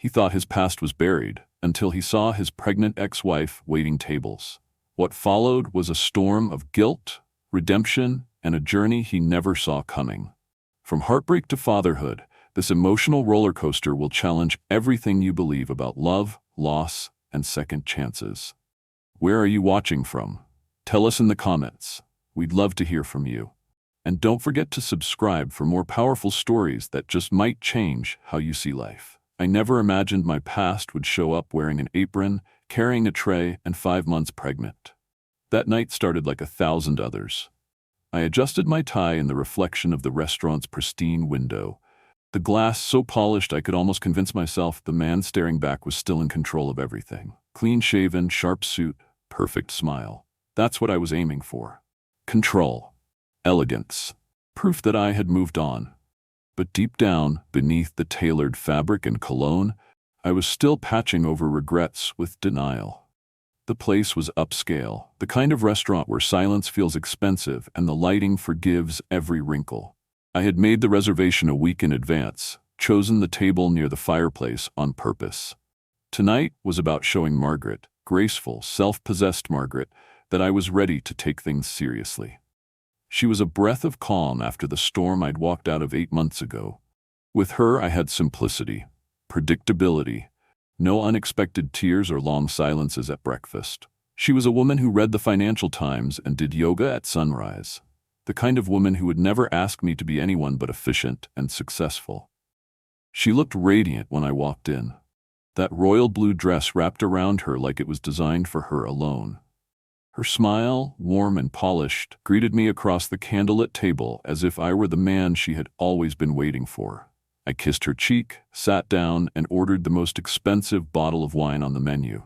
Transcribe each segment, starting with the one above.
He thought his past was buried until he saw his pregnant ex-wife waiting tables. What followed was a storm of guilt, redemption, and a journey he never saw coming. From heartbreak to fatherhood, this emotional roller coaster will challenge everything you believe about love, loss, and second chances. Where are you watching from? Tell us in the comments. We'd love to hear from you. And don't forget to subscribe for more powerful stories that just might change how you see life. I never imagined my past would show up wearing an apron, carrying a tray, and 5 months pregnant. That night started like 1,000 others. I adjusted my tie in the reflection of the restaurant's pristine window. The glass so polished I could almost convince myself the man staring back was still in control of everything. Clean-shaven, sharp suit, perfect smile. That's what I was aiming for. Control. Elegance. Proof that I had moved on. But deep down, beneath the tailored fabric and cologne, I was still patching over regrets with denial. The place was upscale, the kind of restaurant where silence feels expensive and the lighting forgives every wrinkle. I had made the reservation a week in advance, chosen the table near the fireplace on purpose. Tonight was about showing Margaret, graceful, self-possessed Margaret, that I was ready to take things seriously. She was a breath of calm after the storm I'd walked out of 8 months ago. With her, I had simplicity, predictability, no unexpected tears or long silences at breakfast. She was a woman who read the Financial Times and did yoga at sunrise. The kind of woman who would never ask me to be anyone but efficient and successful. She looked radiant when I walked in. That royal blue dress wrapped around her like it was designed for her alone. Her smile, warm and polished, greeted me across the candlelit table as if I were the man she had always been waiting for. I kissed her cheek, sat down, and ordered the most expensive bottle of wine on the menu.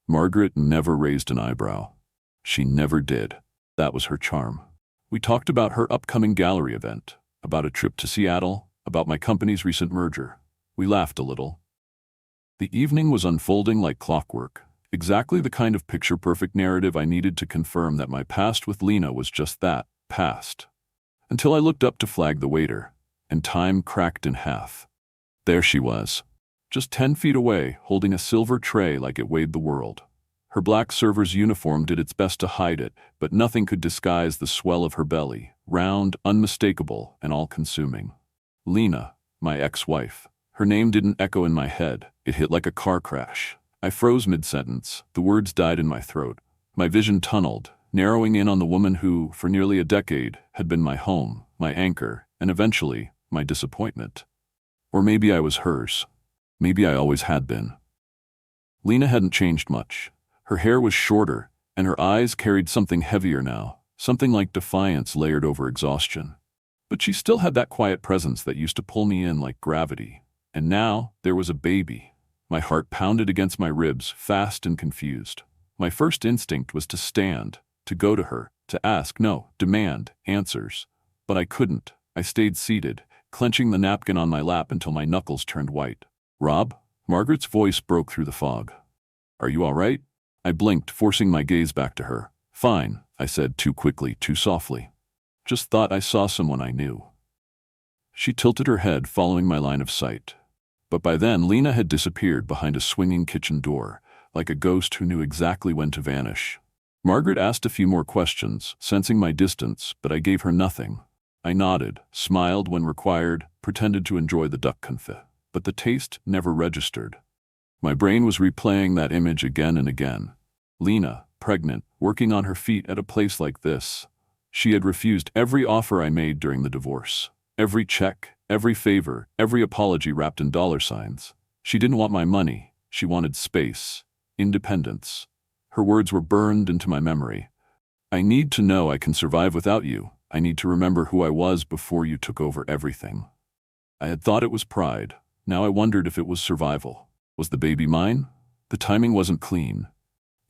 Margaret never raised an eyebrow. She never did. That was her charm. We talked about her upcoming gallery event, about a trip to Seattle, about my company's recent merger. We laughed a little. The evening was unfolding like clockwork. Exactly the kind of picture-perfect narrative I needed to confirm that my past with Lena was just that, past. Until I looked up to flag the waiter, and time cracked in half. There she was, just 10 feet away, holding a silver tray like it weighed the world. Her black server's uniform did its best to hide it, but nothing could disguise the swell of her belly, round, unmistakable, and all-consuming. Lena, my ex-wife. Her name didn't echo in my head. It hit like a car crash. I froze mid-sentence. The words died in my throat. My vision tunneled, narrowing in on the woman who, for nearly a decade, had been my home, my anchor, and eventually, my disappointment. Or maybe I was hers. Maybe I always had been. Lena hadn't changed much. Her hair was shorter, and her eyes carried something heavier now, something like defiance layered over exhaustion. But she still had that quiet presence that used to pull me in like gravity. And now, there was a baby. My heart pounded against my ribs, fast and confused. My first instinct was to stand, to go to her, to ask, no, demand, answers. But I couldn't. I stayed seated, clenching the napkin on my lap until my knuckles turned white. "Rob?" Margaret's voice broke through the fog. "Are you all right?" I blinked, forcing my gaze back to her. "Fine," I said, too quickly, too softly. "Just thought I saw someone I knew." She tilted her head, following my line of sight. But by then, Lena had disappeared behind a swinging kitchen door, like a ghost who knew exactly when to vanish. Margaret asked a few more questions, sensing my distance, but I gave her nothing. I nodded, smiled when required, pretended to enjoy the duck confit. But the taste never registered. My brain was replaying that image again and again. Lena, pregnant, working on her feet at a place like this. She had refused every offer I made during the divorce. Every check, every favor, every apology wrapped in dollar signs. She didn't want my money. She wanted space, independence. Her words were burned into my memory. "I need to know I can survive without you. I need to remember who I was before you took over everything." I had thought it was pride. Now I wondered if it was survival. Was the baby mine? The timing wasn't clean.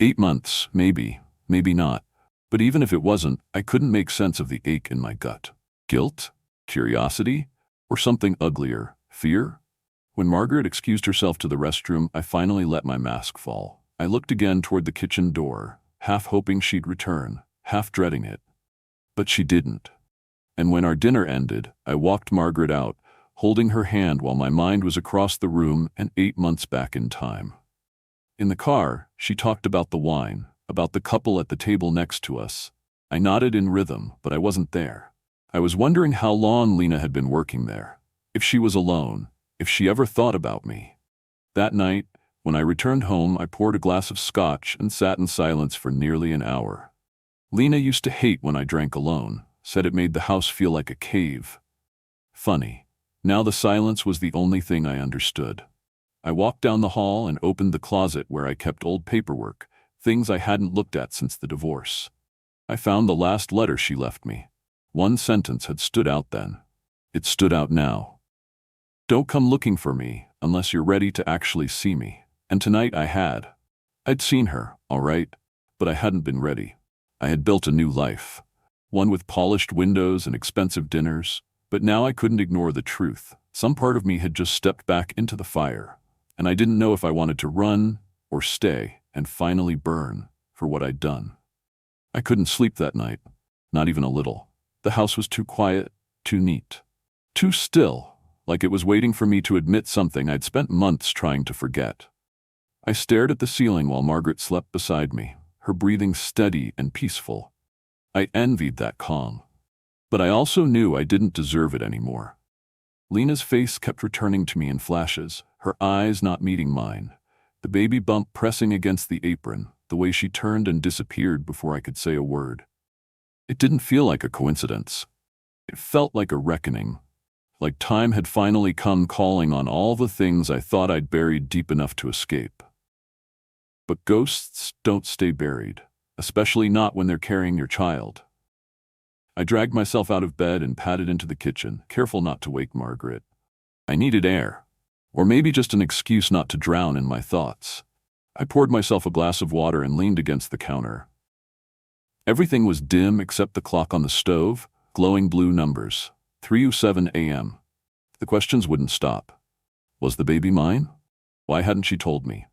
8 months, maybe, maybe not. But even if it wasn't, I couldn't make sense of the ache in my gut. Guilt? Curiosity? Or something uglier? Fear? When Margaret excused herself to the restroom, I finally let my mask fall. I looked again toward the kitchen door, half hoping she'd return, half dreading it. But she didn't. And when our dinner ended, I walked Margaret out, holding her hand while my mind was across the room and 8 months back in time. In the car, she talked about the wine, about the couple at the table next to us. I nodded in rhythm, but I wasn't there. I was wondering how long Lena had been working there, if she was alone, if she ever thought about me. That night, when I returned home, I poured a glass of scotch and sat in silence for nearly an hour. Lena used to hate when I drank alone, said it made the house feel like a cave. Funny. Now the silence was the only thing I understood. I walked down the hall and opened the closet where I kept old paperwork, things I hadn't looked at since the divorce. I found the last letter she left me. One sentence had stood out then. It stood out now. Don't come looking for me unless you're ready to actually see me. And tonight I had. I'd seen her, all right, but I hadn't been ready. I had built a new life, one with polished windows and expensive dinners, but now I couldn't ignore the truth. Some part of me had just stepped back into the fire, and I didn't know if I wanted to run or stay and finally burn for what I'd done. I couldn't sleep that night, not even a little. The house was too quiet, too neat, too still, like it was waiting for me to admit something I'd spent months trying to forget. I stared at the ceiling while Margaret slept beside me, her breathing steady and peaceful. I envied that calm. But I also knew I didn't deserve it anymore. Lena's face kept returning to me in flashes, her eyes not meeting mine, the baby bump pressing against the apron, the way she turned and disappeared before I could say a word. It didn't feel like a coincidence. It felt like a reckoning, like time had finally come calling on all the things I thought I'd buried deep enough to escape. But ghosts don't stay buried, especially not when they're carrying your child. I dragged myself out of bed and padded into the kitchen, careful not to wake Margaret. I needed air, or maybe just an excuse not to drown in my thoughts. I poured myself a glass of water and leaned against the counter. Everything was dim except the clock on the stove, glowing blue numbers, 3:07 a.m. The questions wouldn't stop. Was the baby mine? Why hadn't she told me?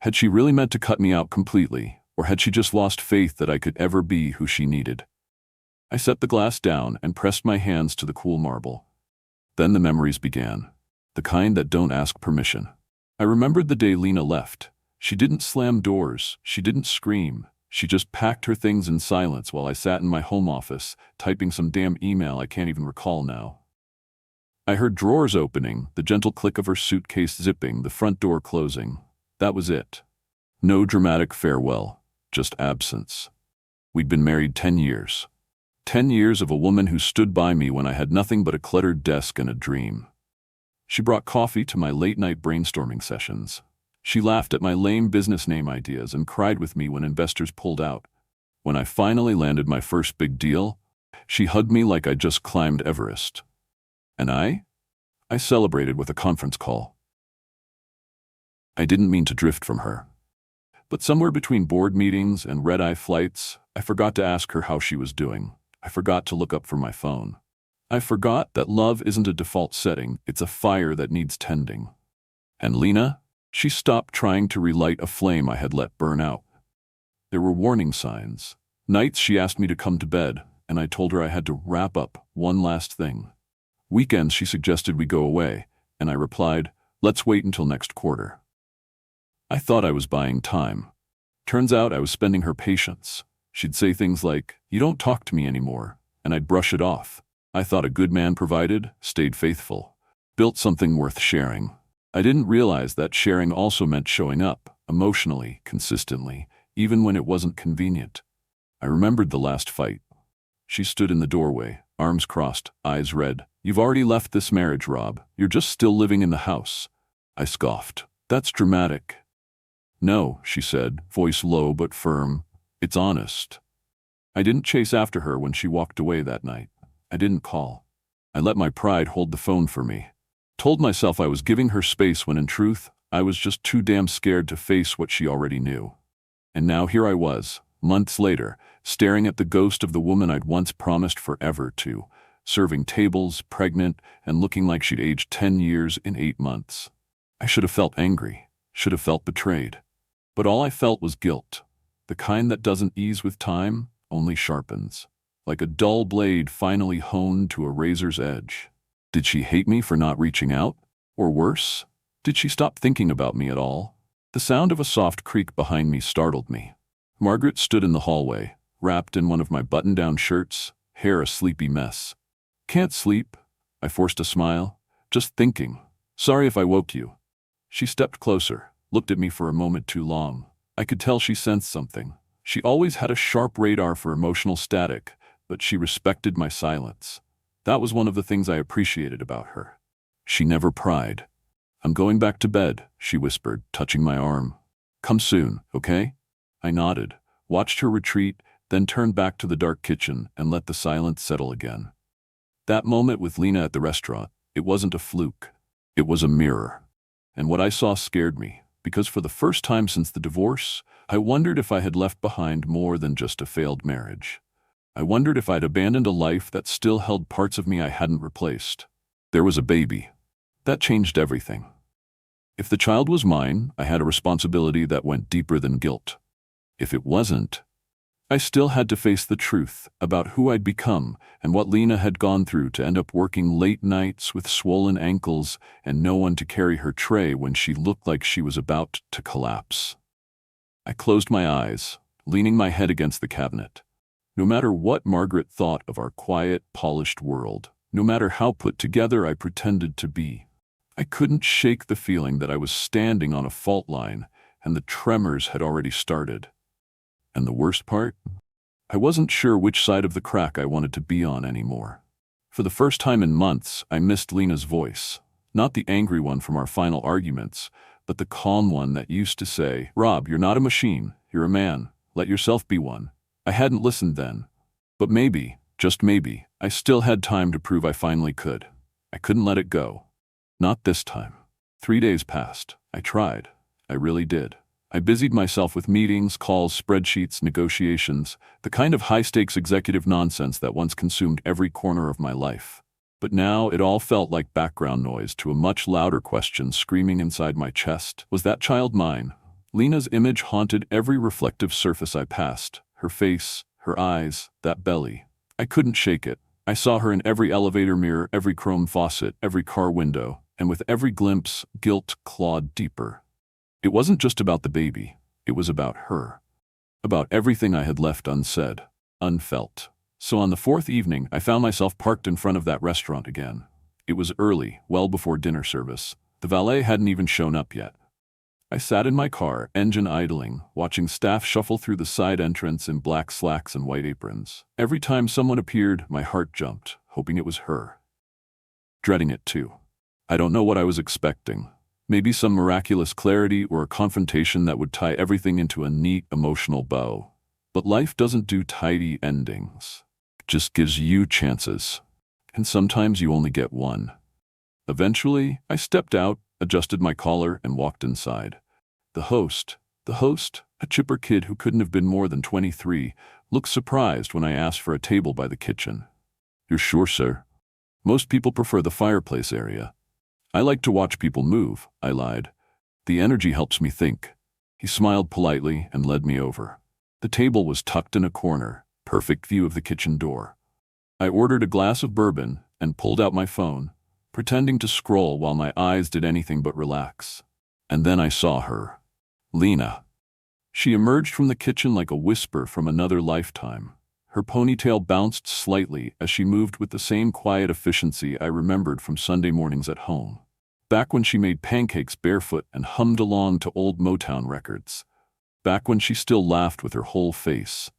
Had she really meant to cut me out completely, or had she just lost faith that I could ever be who she needed? I set the glass down and pressed my hands to the cool marble. Then the memories began, the kind that don't ask permission. I remembered the day Lena left. She didn't slam doors, she didn't scream. She just packed her things in silence while I sat in my home office, typing some damn email I can't even recall now. I heard drawers opening, the gentle click of her suitcase zipping, the front door closing. That was it. No dramatic farewell, just absence. We'd been married 10 years. 10 years of a woman who stood by me when I had nothing but a cluttered desk and a dream. She brought coffee to my late-night brainstorming sessions. She laughed at my lame business name ideas and cried with me when investors pulled out. When I finally landed my first big deal, she hugged me like I'd just climbed Everest. And I celebrated with a conference call. I didn't mean to drift from her. But somewhere between board meetings and red-eye flights, I forgot to ask her how she was doing. I forgot to look up from my phone. I forgot that love isn't a default setting, it's a fire that needs tending. And Lena? She stopped trying to relight a flame I had let burn out. There were warning signs. Nights she asked me to come to bed, and I told her I had to wrap up one last thing. Weekends she suggested we go away, and I replied, let's wait until next quarter. I thought I was buying time. Turns out I was spending her patience. She'd say things like, you don't talk to me anymore, and I'd brush it off. I thought a good man provided, stayed faithful, built something worth sharing. I didn't realize that sharing also meant showing up, emotionally, consistently, even when it wasn't convenient. I remembered the last fight. She stood in the doorway, arms crossed, eyes red. You've already left this marriage, Rob. You're just still living in the house. I scoffed. That's dramatic. No, she said, voice low but firm. It's honest. I didn't chase after her when she walked away that night. I didn't call. I let my pride hold the phone for me. Told myself I was giving her space when in truth, I was just too damn scared to face what she already knew. And now here I was, months later, staring at the ghost of the woman I'd once promised forever to, serving tables, pregnant, and looking like she'd aged 10 years in 8 months. I should have felt angry, should have felt betrayed. But all I felt was guilt. The kind that doesn't ease with time, only sharpens. Like a dull blade finally honed to a razor's edge. Did she hate me for not reaching out? Or worse, did she stop thinking about me at all? The sound of a soft creak behind me startled me. Margaret stood in the hallway, wrapped in one of my button-down shirts, hair a sleepy mess. "Can't sleep," I forced a smile. "Just thinking. Sorry if I woke you." She stepped closer, looked at me for a moment too long. I could tell she sensed something. She always had a sharp radar for emotional static, but she respected my silence. That was one of the things I appreciated about her. She never pried. "I'm going back to bed," she whispered, touching my arm. "Come soon, okay?" I nodded, watched her retreat, then turned back to the dark kitchen and let the silence settle again. That moment with Lena at the restaurant, it wasn't a fluke. It was a mirror. And what I saw scared me, because for the first time since the divorce, I wondered if I had left behind more than just a failed marriage. I wondered if I'd abandoned a life that still held parts of me I hadn't replaced. There was a baby. That changed everything. If the child was mine, I had a responsibility that went deeper than guilt. If it wasn't, I still had to face the truth about who I'd become and what Lena had gone through to end up working late nights with swollen ankles and no one to carry her tray when she looked like she was about to collapse. I closed my eyes, leaning my head against the cabinet. No matter what Margaret thought of our quiet, polished world, no matter how put together I pretended to be, I couldn't shake the feeling that I was standing on a fault line and the tremors had already started. And the worst part? I wasn't sure which side of the crack I wanted to be on anymore. For the first time in months, I missed Lena's voice. Not the angry one from our final arguments, but the calm one that used to say, "Rob, you're not a machine, you're a man. Let yourself be one." I hadn't listened then. But maybe, just maybe, I still had time to prove I finally could. I couldn't let it go. Not this time. 3 days passed. I tried. I really did. I busied myself with meetings, calls, spreadsheets, negotiations, the kind of high-stakes executive nonsense that once consumed every corner of my life. But now it all felt like background noise to a much louder question screaming inside my chest. Was that child mine? Lena's image haunted every reflective surface I passed. Her face, her eyes, that belly. I couldn't shake it. I saw her in every elevator mirror, every chrome faucet, every car window, and with every glimpse, guilt clawed deeper. It wasn't just about the baby, it was about her. About everything I had left unsaid, unfelt. So on the 4th evening, I found myself parked in front of that restaurant again. It was early, well before dinner service. The valet hadn't even shown up yet. I sat in my car, engine idling, watching staff shuffle through the side entrance in black slacks and white aprons. Every time someone appeared, my heart jumped, hoping it was her. Dreading it too. I don't know what I was expecting. Maybe some miraculous clarity or a confrontation that would tie everything into a neat, emotional bow. But life doesn't do tidy endings. It just gives you chances. And sometimes you only get one. Eventually, I stepped out, adjusted my collar, and walked inside. The host, a chipper kid who couldn't have been more than 23, looked surprised when I asked for a table by the kitchen. "You're sure, sir? Most people prefer the fireplace area." "I like to watch people move," I lied. "The energy helps me think." He smiled politely and led me over. The table was tucked in a corner, perfect view of the kitchen door. I ordered a glass of bourbon and pulled out my phone, pretending to scroll while my eyes did anything but relax. And then I saw her. Lena. She emerged from the kitchen like a whisper from another lifetime. Her ponytail bounced slightly as she moved with the same quiet efficiency I remembered from Sunday mornings at home. Back when she made pancakes barefoot and hummed along to old Motown records. Back when she still laughed with her whole face.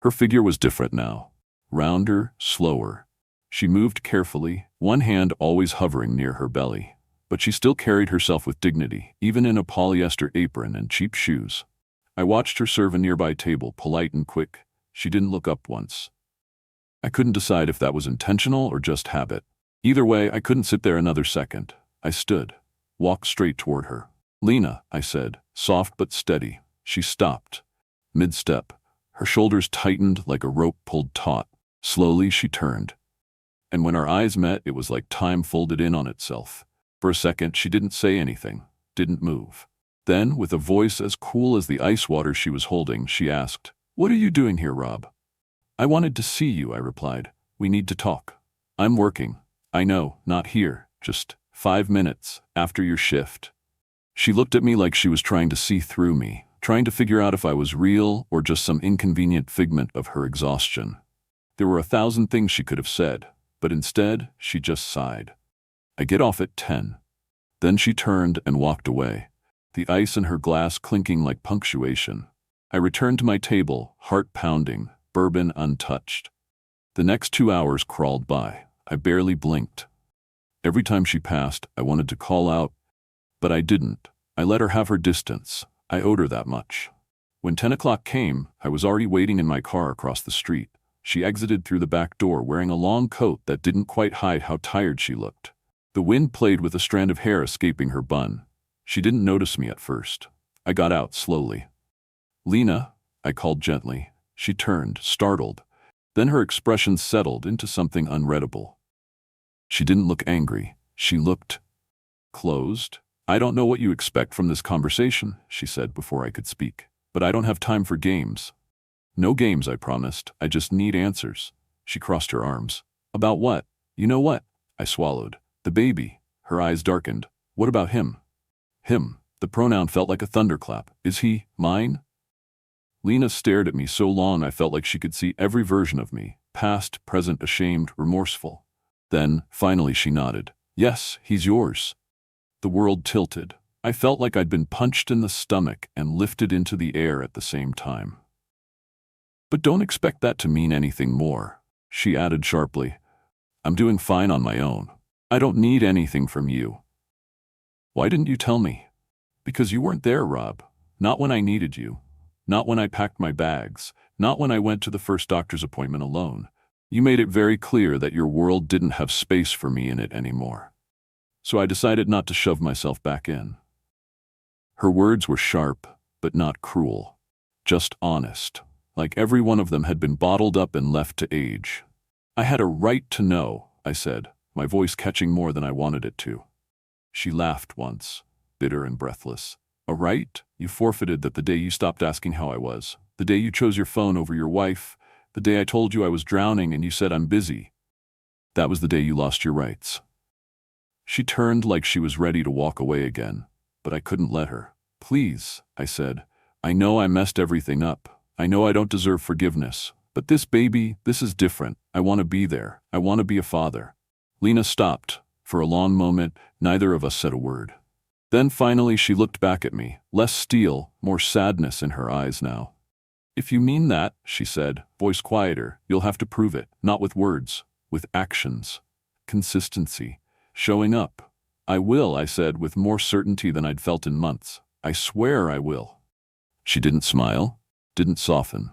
Her figure was different now. Rounder, slower. She moved carefully, one hand always hovering near her belly. But she still carried herself with dignity, even in a polyester apron and cheap shoes. I watched her serve a nearby table, polite and quick. She didn't look up once. I couldn't decide if that was intentional or just habit. Either way, I couldn't sit there another second. I stood, walked straight toward her. "Lena," I said, soft but steady. She stopped. Mid-step. Her shoulders tightened like a rope pulled taut. Slowly, she turned. And when our eyes met, it was like time folded in on itself. For a second, she didn't say anything, didn't move. Then, with a voice as cool as the ice water she was holding, she asked, "What are you doing here, Rob?" "I wanted to see you," I replied. "We need to talk." "I'm working." I know, not here, just 5 minutes after your shift. She looked at me like she was trying to see through me, trying to figure out if I was real or just some inconvenient figment of her exhaustion. There were 1,000 things she could have said, but instead, she just sighed. I get off at 10. Then she turned and walked away, the ice in her glass clinking like punctuation. I returned to my table, heart pounding, bourbon untouched. The next 2 hours crawled by. I barely blinked. Every time she passed, I wanted to call out, but I didn't. I let her have her distance. I owed her that much. When 10 o'clock came, I was already waiting in my car across the street. She exited through the back door wearing a long coat that didn't quite hide how tired she looked. The wind played with a strand of hair escaping her bun. She didn't notice me at first. I got out slowly. "Lena," I called gently. She turned, startled. Then her expression settled into something unreadable. She didn't look angry. She looked closed. "I don't know what you expect from this conversation," she said before I could speak, "but I don't have time for games." "No games," I promised. "I just need answers." She crossed her arms. "About what?" "You know what?" I swallowed. "The baby." Her eyes darkened. "What about him?" "Him." The pronoun felt like a thunderclap. "Is he mine?" Lena stared at me so long I felt like she could see every version of me, past, present, ashamed, remorseful. Then, finally, she nodded. "Yes, he's yours." The world tilted. I felt like I'd been punched in the stomach and lifted into the air at the same time. "But don't expect that to mean anything more," she added sharply. "I'm doing fine on my own. I don't need anything from you." "Why didn't you tell me?" "Because you weren't there, Rob. Not when I needed you. Not when I packed my bags. Not when I went to the first doctor's appointment alone. You made it very clear that your world didn't have space for me in it anymore. So I decided not to shove myself back in." Her words were sharp, but not cruel. Just honest. Like every one of them had been bottled up and left to age. "I had a right to know," I said, my voice catching more than I wanted it to. She laughed once, bitter and breathless. "A right? You forfeited that the day you stopped asking how I was, the day you chose your phone over your wife, the day I told you I was drowning and you said I'm busy. That was the day you lost your rights." She turned like she was ready to walk away again, but I couldn't let her. "Please," I said. "I know I messed everything up. I know I don't deserve forgiveness. But this baby, this is different. I want to be there. I want to be a father." Lena stopped. For a long moment, neither of us said a word. Then finally she looked back at me, less steel, more sadness in her eyes now. "If you mean that," she said, voice quieter, "you'll have to prove it, not with words, with actions. Consistency. Showing up." "I will," I said with more certainty than I'd felt in months. "I swear I will." She didn't smile, didn't soften,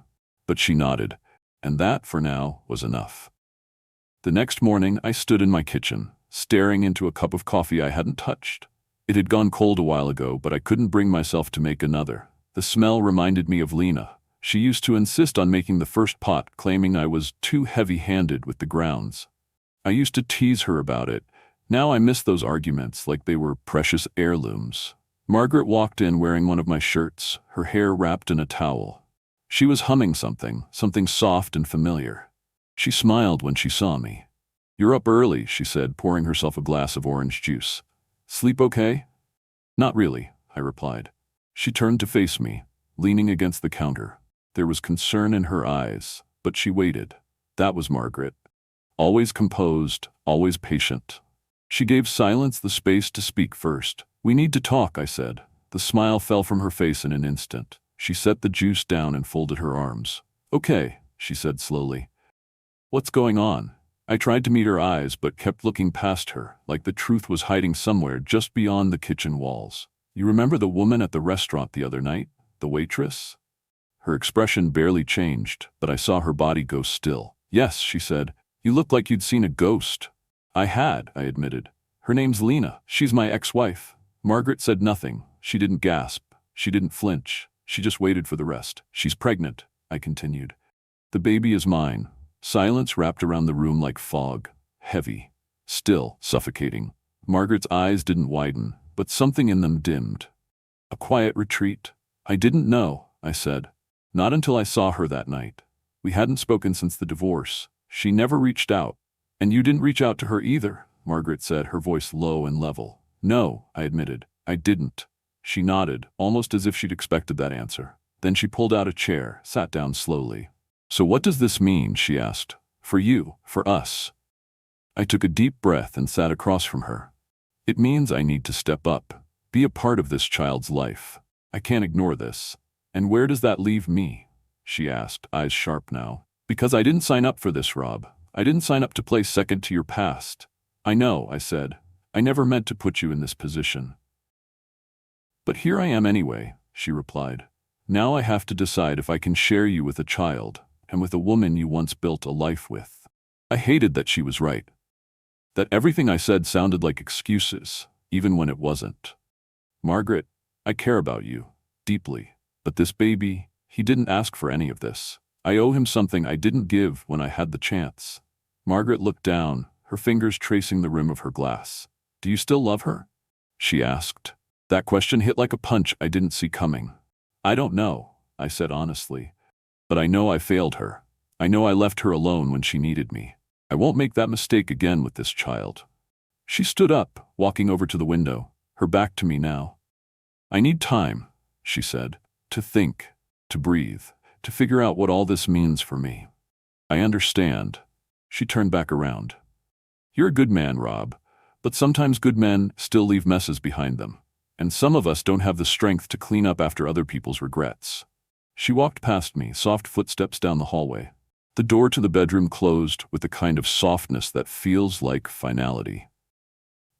but she nodded, and that, for now, was enough. The next morning I stood in my kitchen, staring into a cup of coffee I hadn't touched. It had gone cold a while ago, but I couldn't bring myself to make another. The smell reminded me of Lena. She used to insist on making the first pot, claiming I was too heavy-handed with the grounds. I used to tease her about it. Now I miss those arguments like they were precious heirlooms. Margaret walked in wearing one of my shirts, her hair wrapped in a towel. She was humming something soft and familiar. She smiled when she saw me. "You're up early," she said, pouring herself a glass of orange juice. "Sleep okay?" "Not really," I replied. She turned to face me, leaning against the counter. There was concern in her eyes, but she waited. That was Margaret. Always composed, always patient. She gave silence the space to speak first. "We need to talk," I said. The smile fell from her face in an instant. She set the juice down and folded her arms. "Okay," she said slowly. "What's going on?" I tried to meet her eyes but kept looking past her, like the truth was hiding somewhere just beyond the kitchen walls. "You remember the woman at the restaurant the other night? The waitress?" Her expression barely changed, but I saw her body go still. "Yes," she said. "You looked like you'd seen a ghost." "I had," I admitted. "Her name's Lena. She's my ex-wife." Margaret said nothing. She didn't gasp. She didn't flinch. She just waited for the rest. "She's pregnant," I continued. "The baby is mine." Silence wrapped around the room like fog. Heavy. Still. Suffocating. Margaret's eyes didn't widen, but something in them dimmed. A quiet retreat. "I didn't know," I said. "Not until I saw her that night. We hadn't spoken since the divorce. She never reached out. And you didn't reach out to her either." Margaret said, her voice low and level. No, I admitted. I didn't. She nodded, almost as if she'd expected that answer. Then she pulled out a chair, sat down slowly. So what does this mean? She asked. For you, for us. I took a deep breath and sat across from her. It means I need to step up, be a part of this child's life. I can't ignore this. And where does that leave me? She asked, eyes sharp now. Because I didn't sign up for this, Rob. I didn't sign up to play second to your past. I know, I said. I never meant to put you in this position. But here I am anyway, she replied. Now I have to decide if I can share you with a child, and with a woman you once built a life with. I hated that she was right. That everything I said sounded like excuses, even when it wasn't. Margaret, I care about you, deeply. But this baby, he didn't ask for any of this. I owe him something I didn't give when I had the chance. Margaret looked down, her fingers tracing the rim of her glass. Do you still love her? She asked. That question hit like a punch I didn't see coming. I don't know, I said honestly. But I know I failed her. I know I left her alone when she needed me. I won't make that mistake again with this child. She stood up, walking over to the window, her back to me now. I need time, she said, to think, to breathe, to figure out what all this means for me. I understand. She turned back around. You're a good man, Rob, but sometimes good men still leave messes behind them, and some of us don't have the strength to clean up after other people's regrets. She walked past me, soft footsteps down the hallway. The door to the bedroom closed with a kind of softness that feels like finality.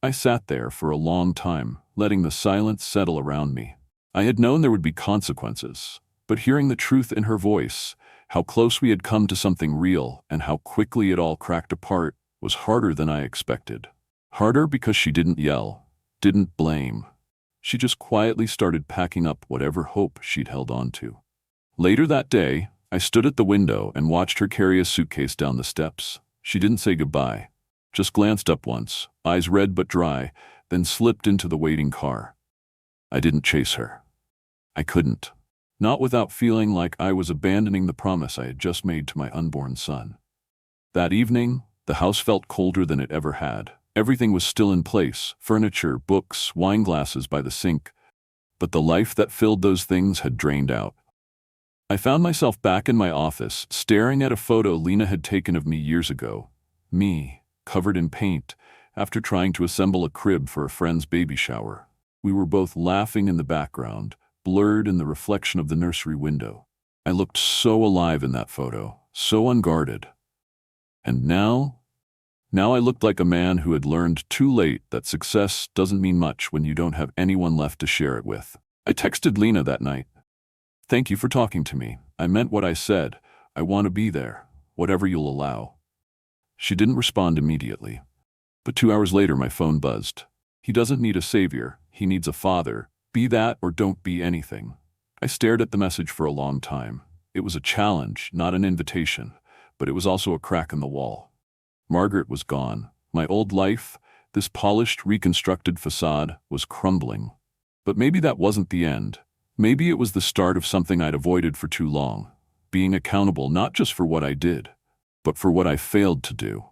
I sat there for a long time, letting the silence settle around me. I had known there would be consequences, but hearing the truth in her voice, how close we had come to something real and how quickly it all cracked apart, was harder than I expected. Harder because she didn't yell, didn't blame. She just quietly started packing up whatever hope she'd held on to. Later that day, I stood at the window and watched her carry a suitcase down the steps. She didn't say goodbye, just glanced up once, eyes red but dry, then slipped into the waiting car. I didn't chase her. I couldn't. Not without feeling like I was abandoning the promise I had just made to my unborn son. That evening, the house felt colder than it ever had. Everything was still in place, furniture, books, wine glasses by the sink, but the life that filled those things had drained out. I found myself back in my office, staring at a photo Lena had taken of me years ago. Me, covered in paint, after trying to assemble a crib for a friend's baby shower. We were both laughing in the background, blurred in the reflection of the nursery window. I looked so alive in that photo, so unguarded. And now I looked like a man who had learned too late that success doesn't mean much when you don't have anyone left to share it with. I texted Lena that night. Thank you for talking to me. I meant what I said. I want to be there, whatever you'll allow. She didn't respond immediately. But 2 hours later, my phone buzzed. He doesn't need a savior. He needs a father. Be that or don't be anything. I stared at the message for a long time. It was a challenge, not an invitation, but it was also a crack in the wall. Margaret was gone. My old life, this polished, reconstructed facade, was crumbling. But maybe that wasn't the end. Maybe it was the start of something I'd avoided for too long, being accountable not just for what I did, but for what I failed to do.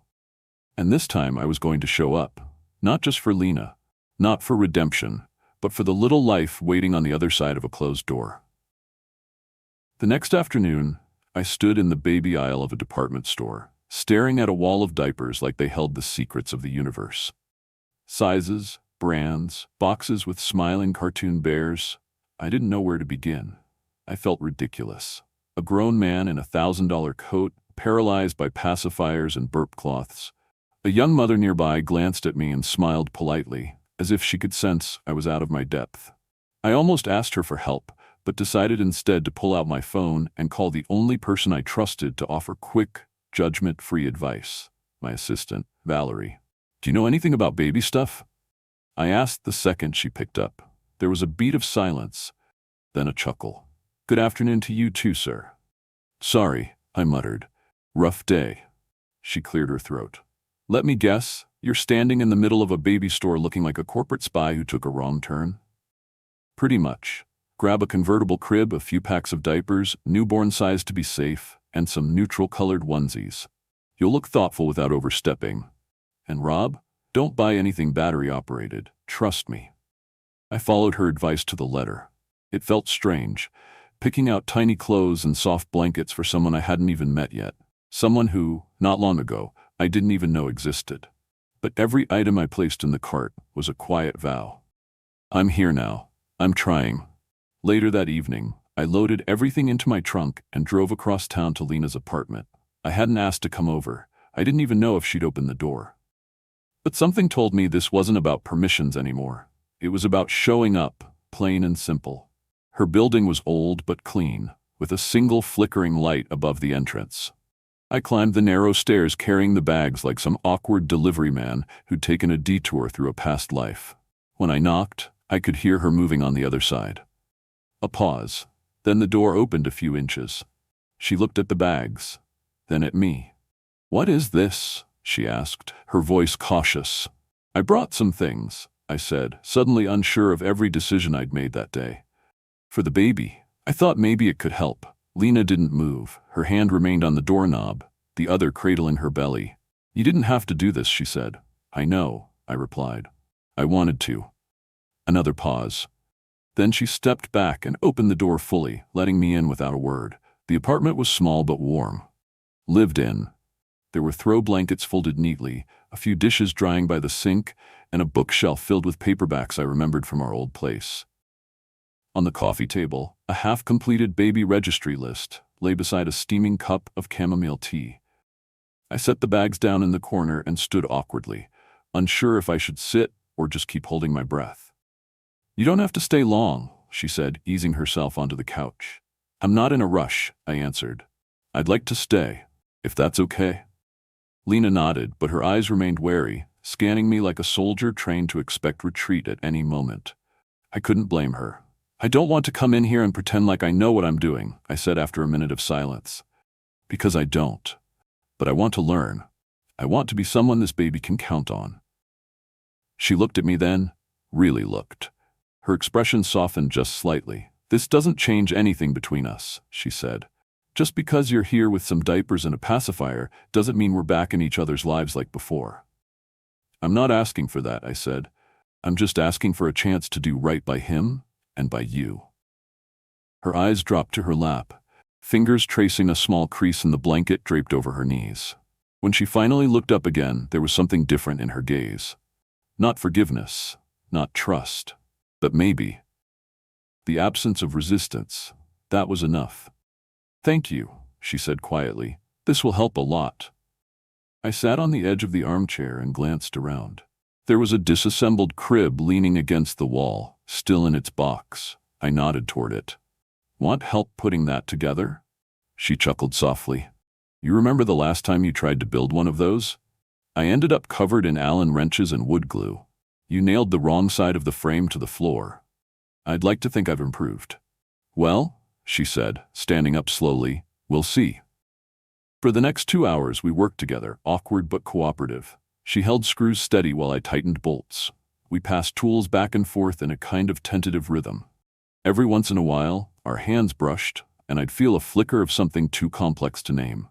And this time I was going to show up, not just for Lena, not for redemption, but for the little life waiting on the other side of a closed door. The next afternoon, I stood in the baby aisle of a department store, staring at a wall of diapers like they held the secrets of the universe. Sizes, brands, boxes with smiling cartoon bears. I didn't know where to begin. I felt ridiculous. A grown man in a $1,000 coat, paralyzed by pacifiers and burp cloths. A young mother nearby glanced at me and smiled politely, as if she could sense I was out of my depth. I almost asked her for help, but decided instead to pull out my phone and call the only person I trusted to offer quick, judgment-free advice, my assistant, Valerie. Do you know anything about baby stuff? I asked the second she picked up. There was a beat of silence, then a chuckle. Good afternoon to you too, sir. Sorry, I muttered. Rough day. She cleared her throat. Let me guess, you're standing in the middle of a baby store looking like a corporate spy who took a wrong turn? Pretty much. Grab a convertible crib, a few packs of diapers, newborn size to be safe, and some neutral-colored onesies. You'll look thoughtful without overstepping. And Rob, Don't buy anything battery-operated, trust me. I followed her advice to the letter. It felt strange, picking out tiny clothes and soft blankets for someone I hadn't even met yet. Someone who, not long ago, I didn't even know existed. But every item I placed in the cart was a quiet vow. I'm here now. I'm trying. Later that evening, I loaded everything into my trunk and drove across town to Lena's apartment. I hadn't asked to come over. I didn't even know if she'd open the door. But something told me this wasn't about permissions anymore. It was about showing up, plain and simple. Her building was old but clean, with a single flickering light above the entrance. I climbed the narrow stairs carrying the bags like some awkward delivery man who'd taken a detour through a past life. When I knocked, I could hear her moving on the other side. A pause. Then the door opened a few inches. She looked at the bags, then at me. "What is this?" she asked, her voice cautious. "I brought some things," I said, suddenly unsure of every decision I'd made that day. "For the baby." I thought maybe it could help. Lena didn't move. Her hand remained on the doorknob, the other cradling her belly. "You didn't have to do this," she said. "I know," I replied. "I wanted to." Another pause. Then she stepped back and opened the door fully, letting me in without a word. The apartment was small but warm. Lived in. There were throw blankets folded neatly, a few dishes drying by the sink, and a bookshelf filled with paperbacks I remembered from our old place. On the coffee table, a half-completed baby registry list lay beside a steaming cup of chamomile tea. I set the bags down in the corner and stood awkwardly, unsure if I should sit or just keep holding my breath. "You don't have to stay long," she said, easing herself onto the couch. "I'm not in a rush," I answered. "I'd like to stay, if that's okay." Lena nodded, but her eyes remained wary, scanning me like a soldier trained to expect retreat at any moment. I couldn't blame her. "I don't want to come in here and pretend like I know what I'm doing," I said after a minute of silence. "Because I don't. But I want to learn. I want to be someone this baby can count on." She looked at me then, really looked. Her expression softened just slightly. "This doesn't change anything between us," she said. "Just because you're here with some diapers and a pacifier doesn't mean we're back in each other's lives like before." "I'm not asking for that," I said. "I'm just asking for a chance to do right by him and by you." Her eyes dropped to her lap, fingers tracing a small crease in the blanket draped over her knees. When she finally looked up again, there was something different in her gaze. Not forgiveness, not trust, but maybe the absence of resistance. That was enough. "Thank you," she said quietly. "This will help a lot." I sat on the edge of the armchair and glanced around. There was a disassembled crib leaning against the wall, still in its box. I nodded toward it. "Want help putting that together?" She chuckled softly. "You remember the last time you tried to build one of those? I ended up covered in Allen wrenches and wood glue. You nailed the wrong side of the frame to the floor. I'd like to think I've improved." "Well," she said, standing up slowly, "we'll see." For the next 2 hours we worked together, awkward but cooperative. She held screws steady while I tightened bolts. We passed tools back and forth in a kind of tentative rhythm. Every once in a while, our hands brushed, and I'd feel a flicker of something too complex to name.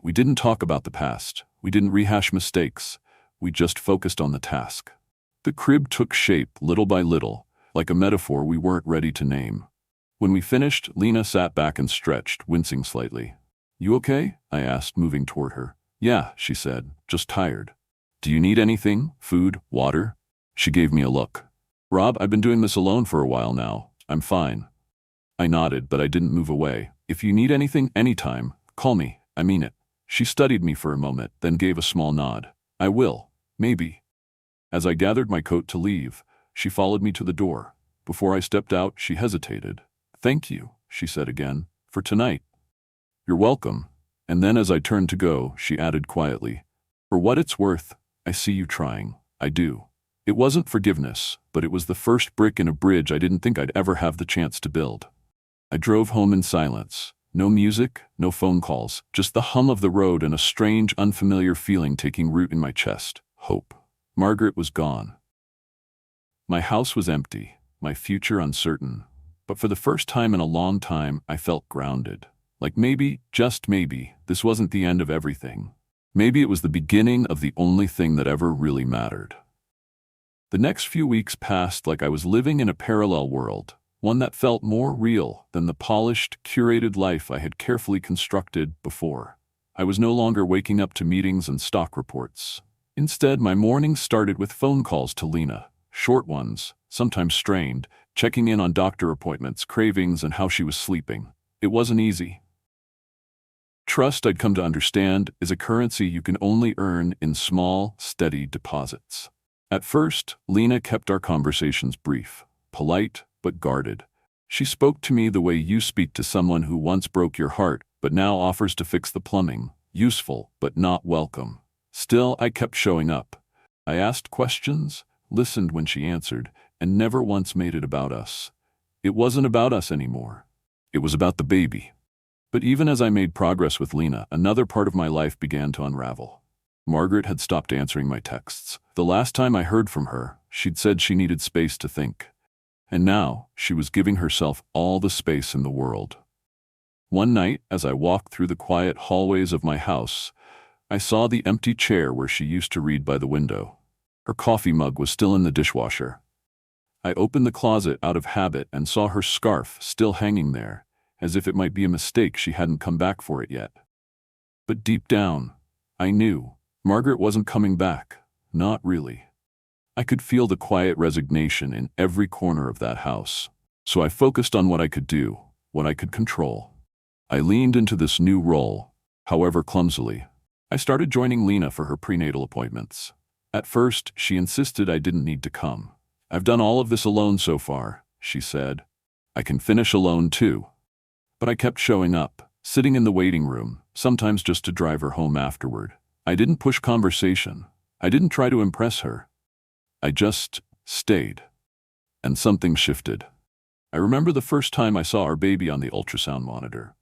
We didn't talk about the past. We didn't rehash mistakes. We just focused on the task. The crib took shape little by little, like a metaphor we weren't ready to name. When we finished, Lena sat back and stretched, wincing slightly. "You okay?" I asked, moving toward her. "Yeah," she said, "just tired." "Do you need anything? Food? Water?" She gave me a look. "Rob, I've been doing this alone for a while now. I'm fine." I nodded, but I didn't move away. "If you need anything, anytime, call me. I mean it." She studied me for a moment, then gave a small nod. "I will. Maybe." As I gathered my coat to leave, she followed me to the door. Before I stepped out, she hesitated. "Thank you," she said again, "for tonight." "You're welcome." And then as I turned to go, she added quietly, "For what it's worth, I see you trying. I do." It wasn't forgiveness, but it was the first brick in a bridge I didn't think I'd ever have the chance to build. I drove home in silence. No music, no phone calls, just the hum of the road and a strange, unfamiliar feeling taking root in my chest. Hope. Margaret was gone. My house was empty, my future uncertain. But for the first time in a long time, I felt grounded. Like maybe, just maybe, this wasn't the end of everything. Maybe it was the beginning of the only thing that ever really mattered. The next few weeks passed like I was living in a parallel world, one that felt more real than the polished, curated life I had carefully constructed before. I was no longer waking up to meetings and stock reports. Instead, my mornings started with phone calls to Lena, short ones, sometimes strained, checking in on doctor appointments, cravings, and how she was sleeping. It wasn't easy. Trust, I'd come to understand, is a currency you can only earn in small, steady deposits. At first, Lena kept our conversations brief, polite, but guarded. She spoke to me the way you speak to someone who once broke your heart, but now offers to fix the plumbing. Useful, but not welcome. Still, I kept showing up. I asked questions, listened when she answered, and never once made it about us. It wasn't about us anymore. It was about the baby. But even as I made progress with Lena, another part of my life began to unravel. Margaret had stopped answering my texts. The last time I heard from her, she'd said she needed space to think. And now, she was giving herself all the space in the world. One night, as I walked through the quiet hallways of my house, I saw the empty chair where she used to read by the window. Her coffee mug was still in the dishwasher. I opened the closet out of habit and saw her scarf still hanging there, as if it might be a mistake she hadn't come back for it yet. But deep down, I knew Margaret wasn't coming back. Not really. I could feel the quiet resignation in every corner of that house. So I focused on what I could do, what I could control. I leaned into this new role, however clumsily. I started joining Lena for her prenatal appointments. At first, she insisted I didn't need to come. "I've done all of this alone so far," she said. "I can finish alone too." But I kept showing up, sitting in the waiting room, sometimes just to drive her home afterward. I didn't push conversation. I didn't try to impress her. I just stayed. And something shifted. I remember the first time I saw our baby on the ultrasound monitor.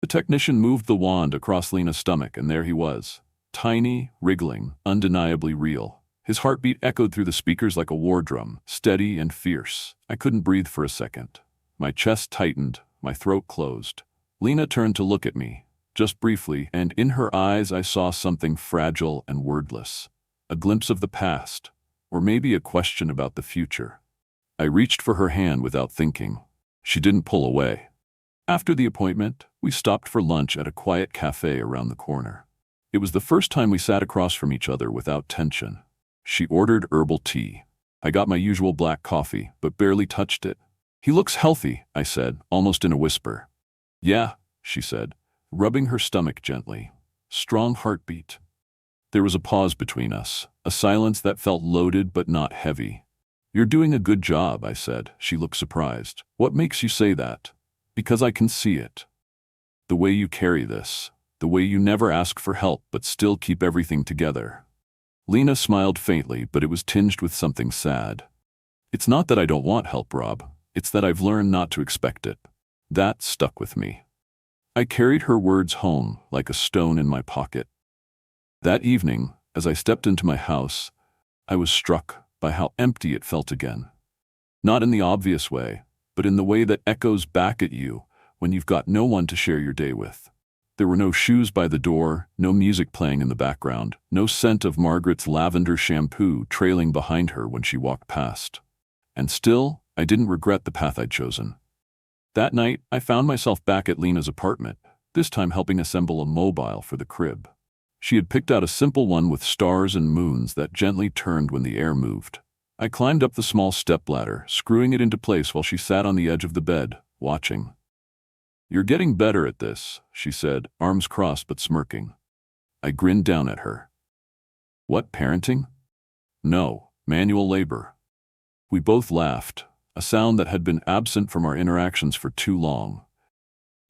The technician moved the wand across Lena's stomach, and there he was. Tiny, wriggling, undeniably real. His heartbeat echoed through the speakers like a war drum, steady and fierce. I couldn't breathe for a second. My chest tightened, my throat closed. Lena turned to look at me, just briefly, and in her eyes I saw something fragile and wordless. A glimpse of the past, or maybe a question about the future. I reached for her hand without thinking. She didn't pull away. After the appointment, we stopped for lunch at a quiet cafe around the corner. It was the first time we sat across from each other without tension. She ordered herbal tea. I got my usual black coffee, but barely touched it. "He looks healthy," I said, almost in a whisper. "Yeah," she said, rubbing her stomach gently. Strong heartbeat. There was a pause between us, a silence that felt loaded but not heavy. "You're doing a good job," I said. She looked surprised. "What makes you say that?" "Because I can see it. The way you carry this. The way you never ask for help but still keep everything together." Lena smiled faintly, but it was tinged with something sad. "It's not that I don't want help, Rob. It's that I've learned not to expect it." That stuck with me. I carried her words home like a stone in my pocket. That evening, as I stepped into my house, I was struck by how empty it felt again. Not in the obvious way, but in the way that echoes back at you when you've got no one to share your day with. There were no shoes by the door, no music playing in the background, no scent of Margaret's lavender shampoo trailing behind her when she walked past. And still, I didn't regret the path I'd chosen. That night, I found myself back at Lena's apartment, this time helping assemble a mobile for the crib. She had picked out a simple one with stars and moons that gently turned when the air moved. I climbed up the small stepladder, screwing it into place while she sat on the edge of the bed, watching. "You're getting better at this," she said, arms crossed but smirking. I grinned down at her. "What, parenting?" "No, manual labor." We both laughed, a sound that had been absent from our interactions for too long.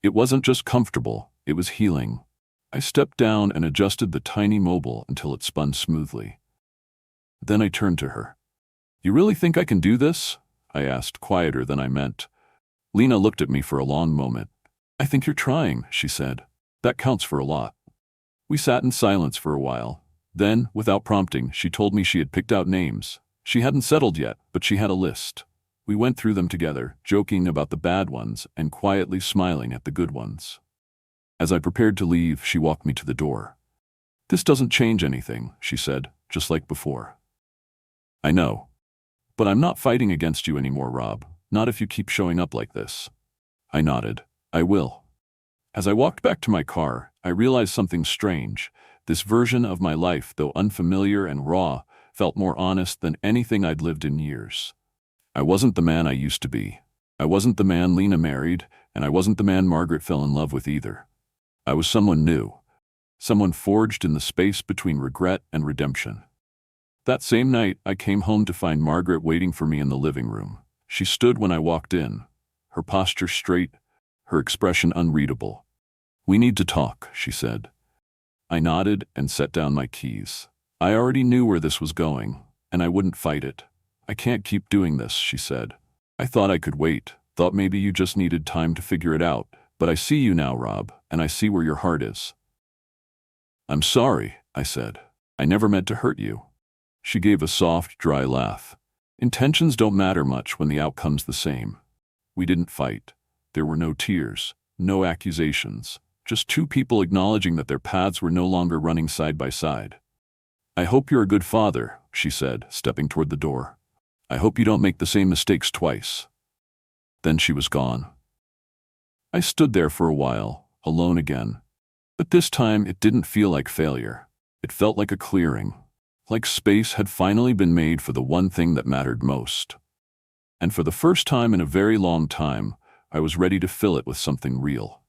It wasn't just comfortable, it was healing. I stepped down and adjusted the tiny mobile until it spun smoothly. Then I turned to her. "You really think I can do this?" I asked, quieter than I meant. Lena looked at me for a long moment. "I think you're trying," she said. "That counts for a lot." We sat in silence for a while. Then, without prompting, she told me she had picked out names. She hadn't settled yet, but she had a list. We went through them together, joking about the bad ones and quietly smiling at the good ones. As I prepared to leave, she walked me to the door. "This doesn't change anything," she said, just like before. "I know. But I'm not fighting against you anymore, Rob. Not if you keep showing up like this." I nodded. "I will." As I walked back to my car, I realized something strange. This version of my life, though unfamiliar and raw, felt more honest than anything I'd lived in years. I wasn't the man I used to be. I wasn't the man Lena married, and I wasn't the man Margaret fell in love with either. I was someone new. Someone forged in the space between regret and redemption. That same night, I came home to find Margaret waiting for me in the living room. She stood when I walked in, her posture straight, her expression unreadable. "We need to talk," she said. I nodded and set down my keys. I already knew where this was going, and I wouldn't fight it. "I can't keep doing this," she said. "I thought I could wait, thought maybe you just needed time to figure it out, but I see you now, Rob, and I see where your heart is." "I'm sorry," I said. "I never meant to hurt you." She gave a soft, dry laugh. "Intentions don't matter much when the outcome's the same." We didn't fight. There were no tears, no accusations, just two people acknowledging that their paths were no longer running side by side. "I hope you're a good father," she said, stepping toward the door. "I hope you don't make the same mistakes twice." Then she was gone. I stood there for a while, alone again. But this time it didn't feel like failure. It felt like a clearing, like space had finally been made for the one thing that mattered most. And for the first time in a very long time, I was ready to fill it with something real.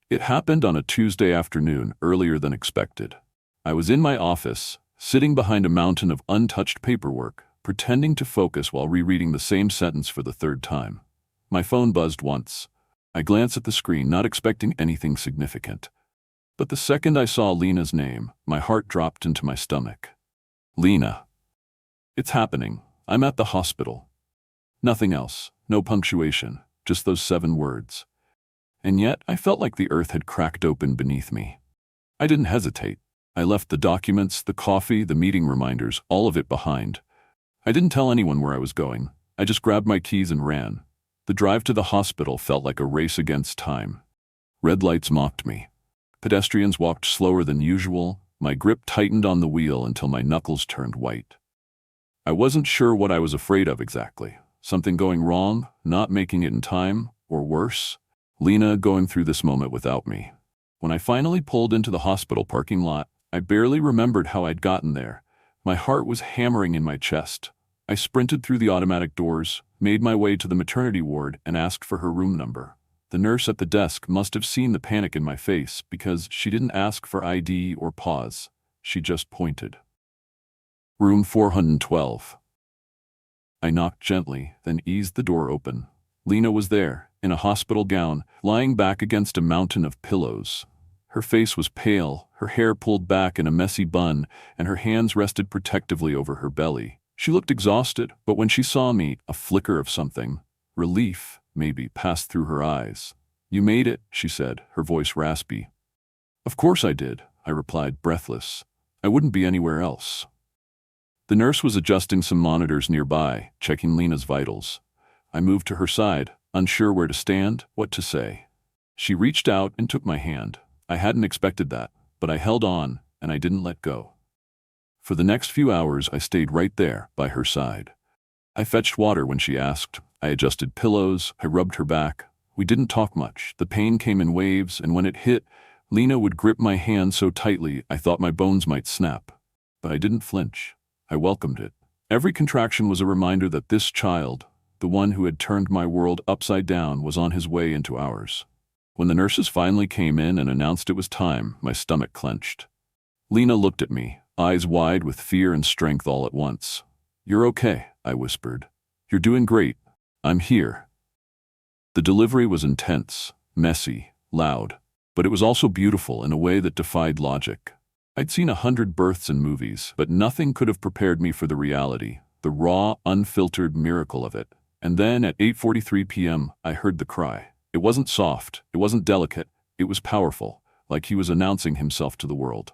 It happened on a Tuesday afternoon, earlier than expected. I was in my office, sitting behind a mountain of untouched paperwork, pretending to focus while rereading the same sentence for the third time. My phone buzzed once. I glanced at the screen, not expecting anything significant. But the second I saw Lena's name, my heart dropped into my stomach. "Lena. It's happening. I'm at the hospital." Nothing else, no punctuation, just those 7 words. And yet I felt like the earth had cracked open beneath me. I didn't hesitate. I left the documents, the coffee, the meeting reminders, all of it behind. I didn't tell anyone where I was going. I just grabbed my keys and ran. The drive to the hospital felt like a race against time. Red lights mocked me. Pedestrians walked slower than usual. My grip tightened on the wheel until my knuckles turned white. I wasn't sure what I was afraid of exactly. Something going wrong, not making it in time, or worse, Lena going through this moment without me. When I finally pulled into the hospital parking lot, I barely remembered how I'd gotten there. My heart was hammering in my chest. I sprinted through the automatic doors, made my way to the maternity ward, and asked for her room number. The nurse at the desk must have seen the panic in my face because she didn't ask for ID or pause. She just pointed. "Room 412. I knocked gently, then eased the door open. Lena was there, in a hospital gown, lying back against a mountain of pillows. Her face was pale, her hair pulled back in a messy bun, and her hands rested protectively over her belly. She looked exhausted, but when she saw me, a flicker of something, relief, maybe, passed through her eyes. "You made it," she said, her voice raspy. "Of course I did," I replied, breathless. "I wouldn't be anywhere else." The nurse was adjusting some monitors nearby, checking Lena's vitals. I moved to her side, unsure where to stand, what to say. She reached out and took my hand. I hadn't expected that, but I held on, and I didn't let go. For the next few hours, I stayed right there, by her side. I fetched water when she asked. I adjusted pillows, I rubbed her back. We didn't talk much. The pain came in waves, and when it hit, Lena would grip my hand so tightly I thought my bones might snap. But I didn't flinch. I welcomed it. Every contraction was a reminder that this child, the one who had turned my world upside down, was on his way into ours. When the nurses finally came in and announced it was time, my stomach clenched. Lena looked at me, eyes wide with fear and strength all at once. "You're okay," I whispered. "You're doing great. I'm here." The delivery was intense, messy, loud, but it was also beautiful in a way that defied logic. I'd seen 100 births in movies, but nothing could have prepared me for the reality, the raw, unfiltered miracle of it. And then at 8:43 p.m., I heard the cry. It wasn't soft, it wasn't delicate, it was powerful, like he was announcing himself to the world.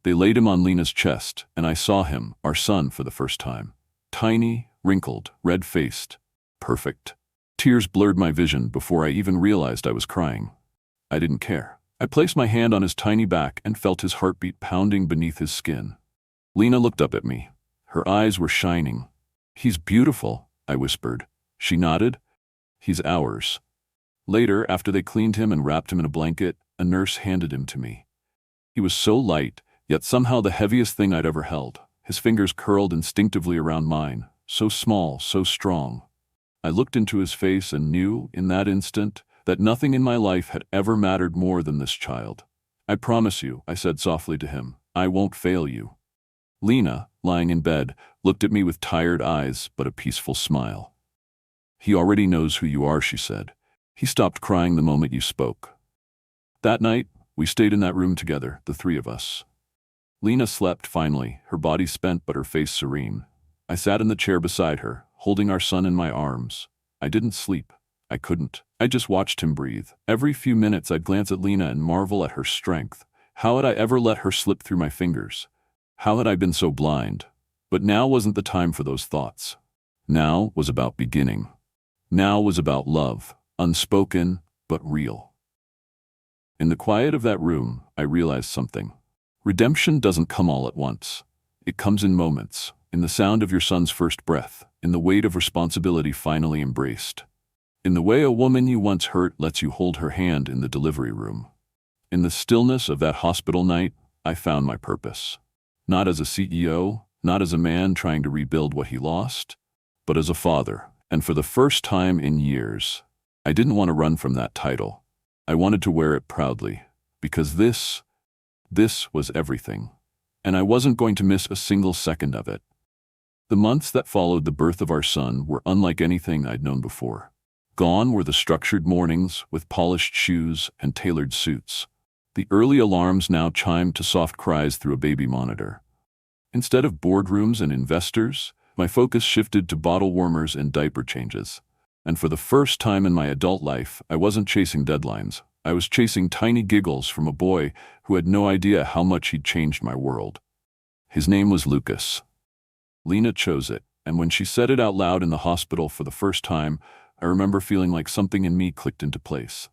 They laid him on Lena's chest, and I saw him, our son, for the first time. Tiny, wrinkled, red-faced. Perfect. Tears blurred my vision before I even realized I was crying. I didn't care. I placed my hand on his tiny back and felt his heartbeat pounding beneath his skin. Lena looked up at me. Her eyes were shining. "He's beautiful," I whispered. She nodded. "He's ours." Later, after they cleaned him and wrapped him in a blanket, a nurse handed him to me. He was so light, yet somehow the heaviest thing I'd ever held. His fingers curled instinctively around mine, so small, so strong. I looked into his face and knew, in that instant, that nothing in my life had ever mattered more than this child. "I promise you," I said softly to him, "I won't fail you." Lena, lying in bed, looked at me with tired eyes but a peaceful smile. "He already knows who you are," she said. "He stopped crying the moment you spoke." That night, we stayed in that room together, the three of us. Lena slept finally, her body spent but her face serene. I sat in the chair beside her, holding our son in my arms. I didn't sleep. I couldn't. I just watched him breathe. Every few minutes I'd glance at Lena and marvel at her strength. How had I ever let her slip through my fingers? How had I been so blind? But now wasn't the time for those thoughts. Now was about beginning. Now was about love, unspoken but real. In the quiet of that room, I realized something. Redemption doesn't come all at once. It comes in moments, in the sound of your son's first breath, in the weight of responsibility finally embraced, in the way a woman you once hurt lets you hold her hand in the delivery room. In the stillness of that hospital night, I found my purpose. Not as a CEO, not as a man trying to rebuild what he lost, but as a father. And for the first time in years, I didn't want to run from that title. I wanted to wear it proudly, because this was everything, and I wasn't going to miss a single second of it. The months that followed the birth of our son were unlike anything I'd known before. Gone were the structured mornings with polished shoes and tailored suits. The early alarms now chimed to soft cries through a baby monitor. Instead of boardrooms and investors, my focus shifted to bottle warmers and diaper changes. And for the first time in my adult life, I wasn't chasing deadlines. I was chasing tiny giggles from a boy who had no idea how much he'd changed my world. His name was Lucas. Lena chose it, and when she said it out loud in the hospital for the first time, I remember feeling like something in me clicked into place.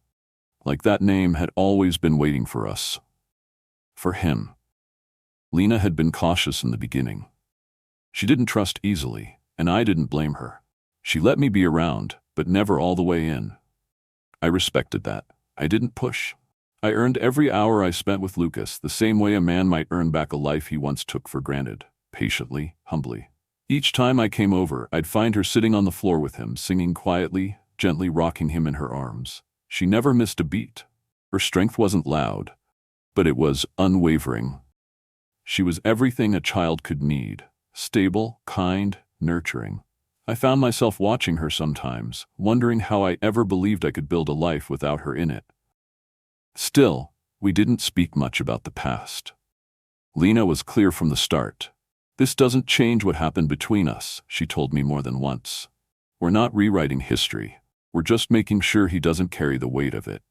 Like that name had always been waiting for us. For him. Lena had been cautious in the beginning. She didn't trust easily, and I didn't blame her. She let me be around, but never all the way in. I respected that. I didn't push. I earned every hour I spent with Lucas the same way a man might earn back a life he once took for granted, patiently, humbly. Each time I came over, I'd find her sitting on the floor with him, singing quietly, gently rocking him in her arms. She never missed a beat. Her strength wasn't loud, but it was unwavering. She was everything a child could need, stable, kind, nurturing. I found myself watching her sometimes, wondering how I ever believed I could build a life without her in it. Still, we didn't speak much about the past. Lena was clear from the start. "This doesn't change what happened between us," she told me more than once. "We're not rewriting history. We're just making sure he doesn't carry the weight of it."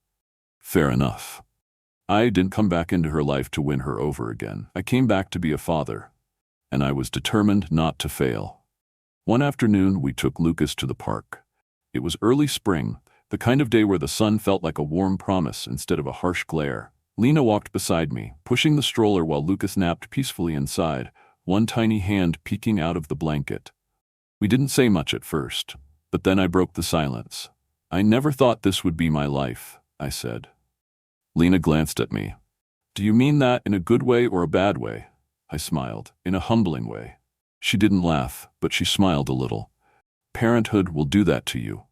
Fair enough. I didn't come back into her life to win her over again. I came back to be a father, and I was determined not to fail. One afternoon, we took Lucas to the park. It was early spring, the kind of day where the sun felt like a warm promise instead of a harsh glare. Lena walked beside me, pushing the stroller while Lucas napped peacefully inside, one tiny hand peeking out of the blanket. We didn't say much at first, but then I broke the silence. "I never thought this would be my life," I said. Lena glanced at me. "Do you mean that in a good way or a bad way?" I smiled, "In a humbling way." She didn't laugh, but she smiled a little. "Parenthood will do that to you."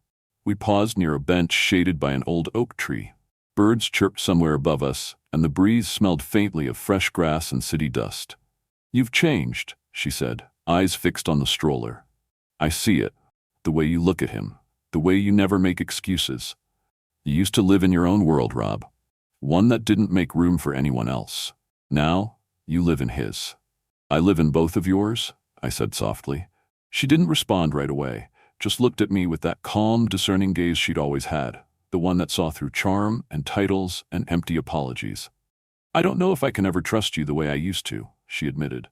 We paused near a bench shaded by an old oak tree. Birds chirped somewhere above us, and the breeze smelled faintly of fresh grass and city dust. "You've changed," she said, eyes fixed on the stroller. "I see it. The way you look at him. The way you never make excuses. You used to live in your own world, Rob. One that didn't make room for anyone else. Now, you live in his." "I live in both of yours?" I said softly. She didn't respond right away, just looked at me with that calm, discerning gaze she'd always had, the one that saw through charm and titles and empty apologies. "I don't know if I can ever trust you the way I used to," she admitted,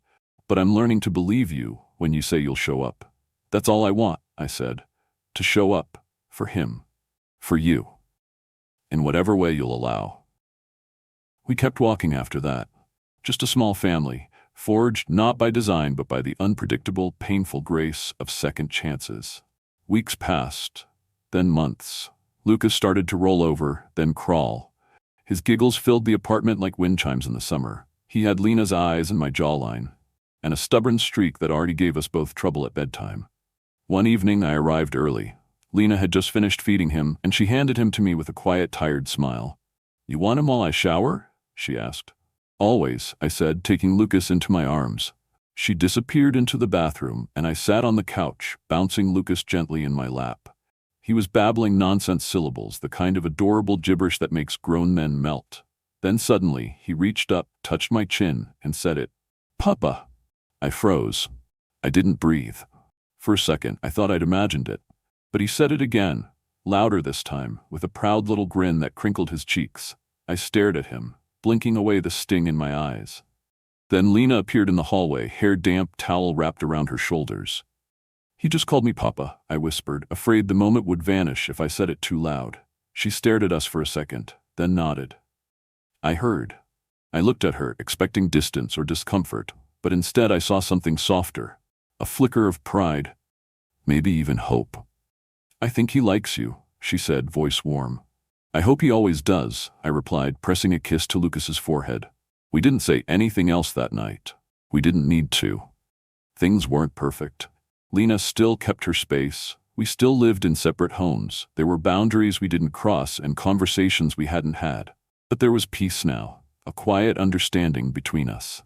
"but I'm learning to believe you when you say you'll show up. That's all I want," I said, "to show up, for him, for you, in whatever way you'll allow." We kept walking after that. Just a small family, forged not by design but by the unpredictable, painful grace of second chances. Weeks passed, then months. Lucas started to roll over, then crawl. His giggles filled the apartment like wind chimes in the summer. He had Lena's eyes and my jawline, and a stubborn streak that already gave us both trouble at bedtime. One evening I arrived early. Lena had just finished feeding him, and she handed him to me with a quiet, tired smile. "You want him while I shower?" she asked. "Always," I said, taking Lucas into my arms. She disappeared into the bathroom, and I sat on the couch, bouncing Lucas gently in my lap. He was babbling nonsense syllables, the kind of adorable gibberish that makes grown men melt. Then suddenly, he reached up, touched my chin, and said it. "Papa." I froze. I didn't breathe. For a second, I thought I'd imagined it. But he said it again, louder this time, with a proud little grin that crinkled his cheeks. I stared at him, blinking away the sting in my eyes. Then Lena appeared in the hallway, hair damp, towel wrapped around her shoulders. "He just called me Papa," I whispered, afraid the moment would vanish if I said it too loud. She stared at us for a second, then nodded. I heard. I looked at her, expecting distance or discomfort, but instead I saw something softer, a flicker of pride, maybe even hope. "I think he likes you," she said, voice warm. "I hope he always does," I replied, pressing a kiss to Lucas's forehead. We didn't say anything else that night. We didn't need to. Things weren't perfect. Lena still kept her space. We still lived in separate homes. There were boundaries we didn't cross and conversations we hadn't had. But there was peace now, a quiet understanding between us.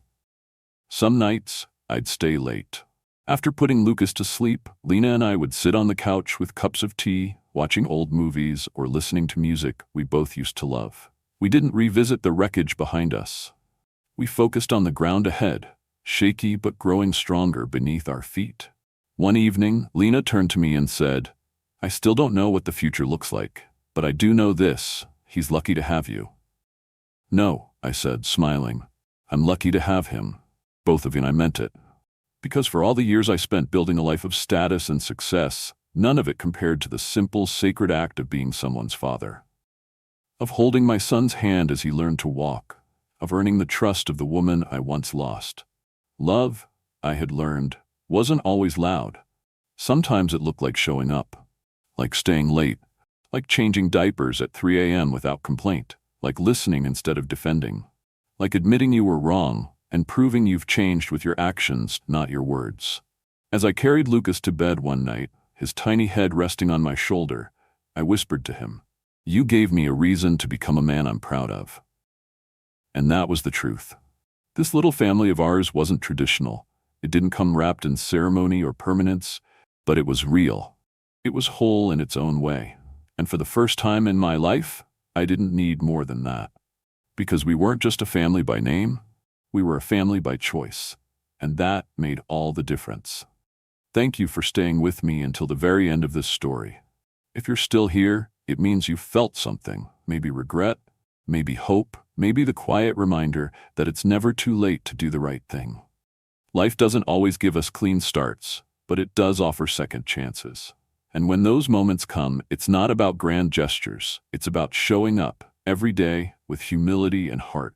Some nights, I'd stay late. After putting Lucas to sleep, Lena and I would sit on the couch with cups of tea, watching old movies or listening to music we both used to love. We didn't revisit the wreckage behind us. We focused on the ground ahead, shaky but growing stronger beneath our feet. One evening, Lena turned to me and said, "I still don't know what the future looks like, but I do know this: he's lucky to have you." "No," I said, smiling. "I'm lucky to have him. Both of you," and I meant it. Because for all the years I spent building a life of status and success, none of it compared to the simple, sacred act of being someone's father. Of holding my son's hand as he learned to walk. Of earning the trust of the woman I once lost. Love, I had learned, wasn't always loud. Sometimes it looked like showing up. Like staying late. Like changing diapers at 3 a.m. without complaint. Like listening instead of defending. Like admitting you were wrong and proving you've changed with your actions, not your words. As I carried Lucas to bed one night, his tiny head resting on my shoulder, I whispered to him, "You gave me a reason to become a man I'm proud of." And that was the truth. This little family of ours wasn't traditional. It didn't come wrapped in ceremony or permanence, but it was real. It was whole in its own way. And for the first time in my life, I didn't need more than that. Because we weren't just a family by name, we were a family by choice. And that made all the difference. Thank you for staying with me until the very end of this story. If you're still here, it means you felt something, maybe regret, maybe hope, maybe the quiet reminder that it's never too late to do the right thing. Life doesn't always give us clean starts, but it does offer second chances. And when those moments come, it's not about grand gestures. It's about showing up every day with humility and heart.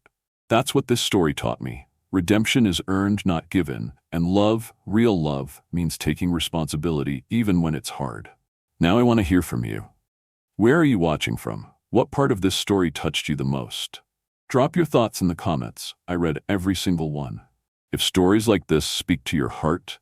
That's what this story taught me. Redemption is earned, not given, and love, real love, means taking responsibility even when it's hard. Now I want to hear from you. Where are you watching from? What part of this story touched you the most? Drop your thoughts in the comments. I read every single one. If stories like this speak to your heart,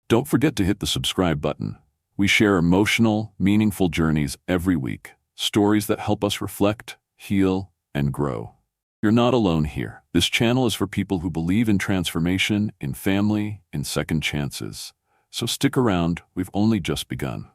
don't forget to hit the subscribe button. We share emotional, meaningful journeys every week, stories that help us reflect, heal, and grow. You're not alone here. This channel is for people who believe in transformation, in family, in second chances. So stick around, we've only just begun.